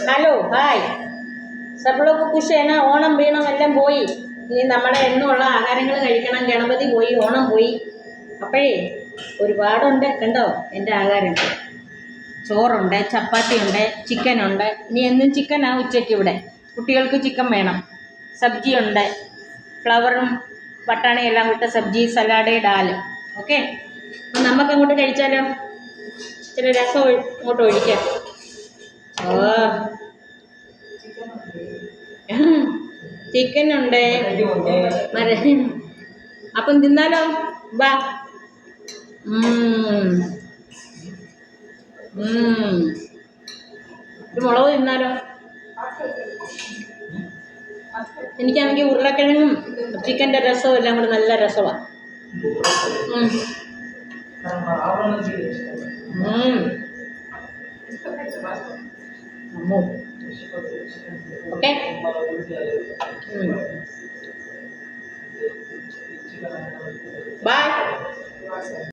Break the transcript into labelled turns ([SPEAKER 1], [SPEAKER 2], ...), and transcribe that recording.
[SPEAKER 1] hello hi सब लोग खुश है ना ഓണം വീണം എല്ലാം പോയി ഇനി നമ്മുടെ എന്നുള്ള ആഹാരങ്ങൾ കഴിക്കണം ഗണപതി പോയി ഓണം പോയി അപ്പോഴേ ഒരുപാടുണ്ട് കണ്ടോ എൻ്റെ ആഹാരം ചോറുണ്ട് ചപ്പാത്തിയുണ്ട് ചിക്കനുണ്ട് ഇനി എന്നും ചിക്കനാ ഉച്ചയ്ക്ക് ഇവിടെ കുട്ടികൾക്ക് ചിക്കൻ വേണം സബ്ജിയുണ്ട് ഫ്ലവറും ബട്ടാണിയും എല്ലാം കൂട്ട സബ്ജി സലാഡ് ഡാൽ ഓക്കെ അപ്പം നമുക്ക് അങ്ങോട്ട് കഴിച്ചാലോ ഇച്ചിരി രസം ഇങ്ങോട്ട് ഒഴിക്കാം ഓ ചിക്കനുണ്ട് അപ്പം തിന്നാലോ വാ ഒരു മുളക് തിന്നാലോ എനിക്കാണെങ്കിൽ ഉരുളക്കിഴങ്ങും ചിക്കൻ്റെ രസവും എല്ലാം കൂടെ നല്ല രസമാണ് ഓക്കെ ബൈ